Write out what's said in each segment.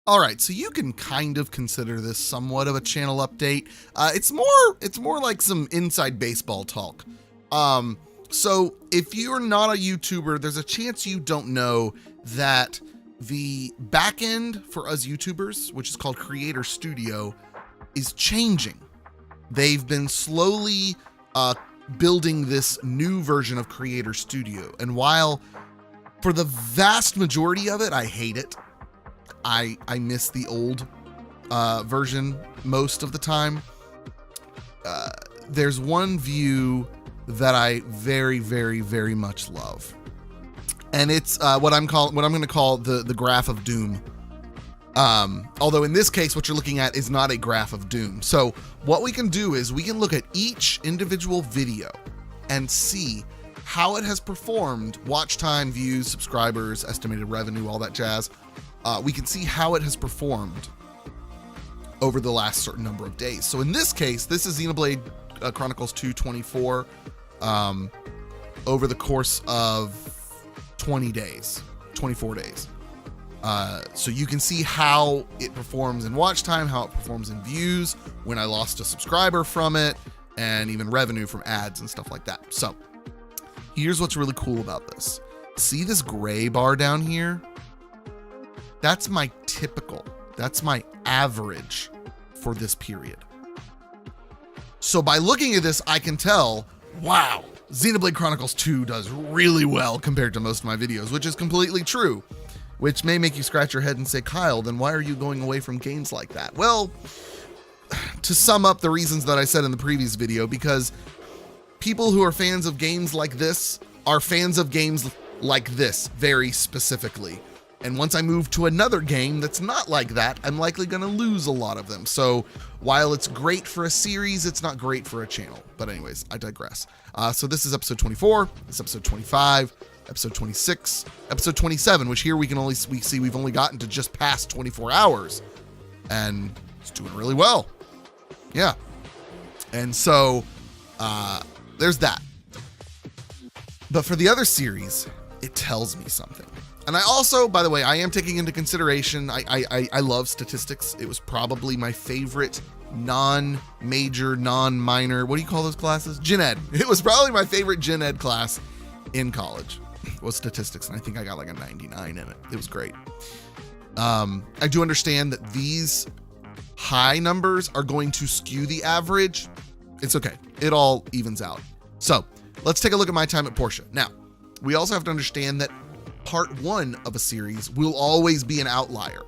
All right, so you can kind of consider this somewhat of a channel update. It's more like some inside baseball talk. So if you're not a YouTuber, there's a chance you don't know that the back end for us YouTubers, which is called Creator Studio, is changing. They've been slowly building this new version of Creator Studio. And while for the vast majority of it, I hate it. I miss the old version most of the time. There's one view that I very, very, very much love. And it's what I'm going to call the graph of doom. Although in this case, what you're looking at is not a graph of doom. So what we can do is we can look at each individual video and see how it has performed, watch time, views, subscribers, estimated revenue, all that jazz. We can see how it has performed over the last certain number of days. So in this case, this is Xenoblade Chronicles 2 24 over the course of 24 days. So you can see how it performs in watch time, how it performs in views, when I lost a subscriber from it, and even revenue from ads and stuff like that. So here's what's really cool about this. See this gray bar down here? That's my average for this period. So by looking at this, I can tell, wow, Xenoblade Chronicles 2 does really well compared to most of my videos, which is completely true, which may make you scratch your head and say, Kyle, then why are you going away from games like that? Well, to sum up the reasons that I said in the previous video, because people who are fans of games like this are fans of games like this very specifically. And once I move to another game that's not like that, I'm likely going to lose a lot of them. So while it's great for a series, it's not great for a channel. But anyways, I digress. So this is episode 24, this is episode 25, episode 26, episode 27, which here we see we've only gotten to just past 24 hours. And it's doing really well. Yeah. And so there's that. But for the other series, it tells me something. And I also, by the way, I am taking into consideration, I love statistics. It was probably my favorite non-major, non-minor, what do you call those classes? Gen Ed. It was probably my favorite Gen Ed class in college, was statistics. And I think I got like a 99 in it. It was great. I do understand that these high numbers are going to skew the average. It's okay. It all evens out. So let's take a look at my time at Porsche. Now, we also have to understand that part one of a series will always be an outlier.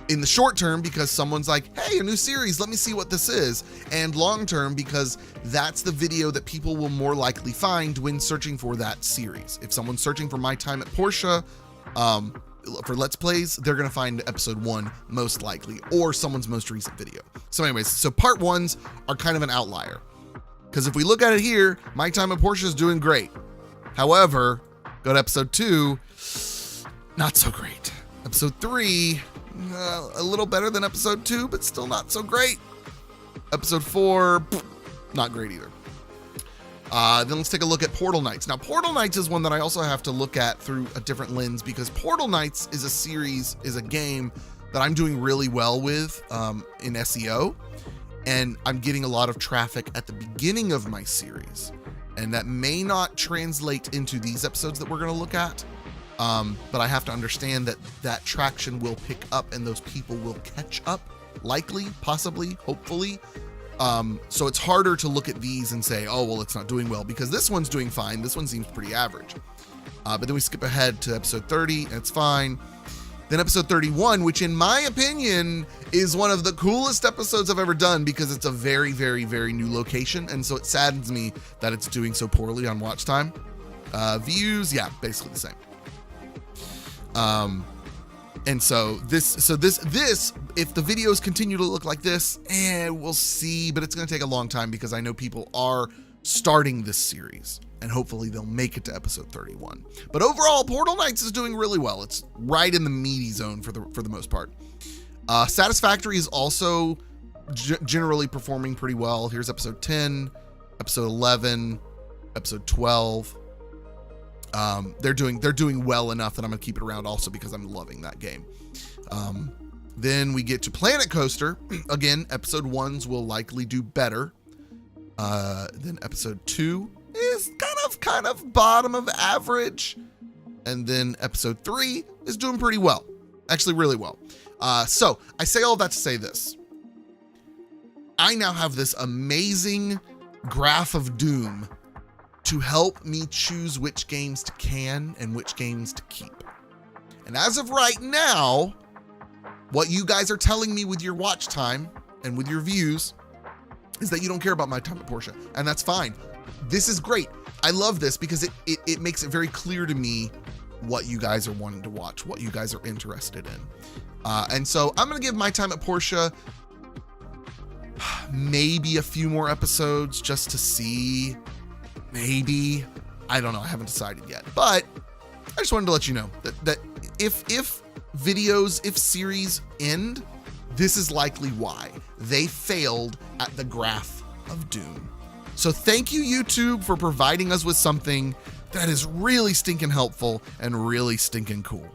In the short term, because someone's like, hey, a new series, let me see what this is. And long term, because that's the video that people will more likely find when searching for that series. If someone's searching for my time at Porsche, for Let's Plays, they're going to find episode 1 most likely, or someone's most recent video. So anyways, so part ones are kind of an outlier. Because if we look at it here, my time at Porsche is doing great. However, go to episode 2, not so great. Episode 3, a little better than episode 2, but still not so great. Episode 4, not great either. Then let's take a look at Portal Knights. Now, Portal Knights is one that I also have to look at through a different lens, because Portal Knights is a game that I'm doing really well with in SEO, and I'm getting a lot of traffic at the beginning of my series. And that may not translate into these episodes that we're going to look at. But I have to understand that traction will pick up and those people will catch up, likely, possibly, hopefully. So it's harder to look at these and say, oh, well, it's not doing well, because this one's doing fine. This one seems pretty average. But then we skip ahead to episode 30 and it's fine. Then episode 31, which in my opinion is one of the coolest episodes I've ever done, because it's a very, very, very new location. And so it saddens me that it's doing so poorly on watch time. Views, yeah, basically the same. And so this, if the videos continue to look like this, we'll see, but it's going to take a long time, because I know people are starting this series and hopefully they'll make it to episode 31. But overall, Portal Knights is doing really well. It's right in the meaty zone for the most part. Satisfactory is also generally performing pretty well. Here's episode 10, episode 11, episode 12. They're doing well enough that I'm gonna keep it around also because I'm loving that game. Then we get to Planet Coaster. Again, episode 1s will likely do better. Then episode 2 is kind of bottom of average. And then episode 3 is doing pretty well. Actually, really well. So I say all that to say this. I now have this amazing graph of doom to help me choose which games to can and which games to keep. And as of right now, what you guys are telling me with your watch time and with your views is that you don't care about my time at Porsche, and that's fine. This is great. I love this because it makes it very clear to me what you guys are wanting to watch, what you guys are interested in. And so I'm gonna give my time at Porsche maybe a few more episodes just to see. Maybe, I don't know, I haven't decided yet, but I just wanted to let you know that if series end, this is likely why. They failed at the graph of doom. So thank you, YouTube, for providing us with something that is really stinking helpful and really stinking cool.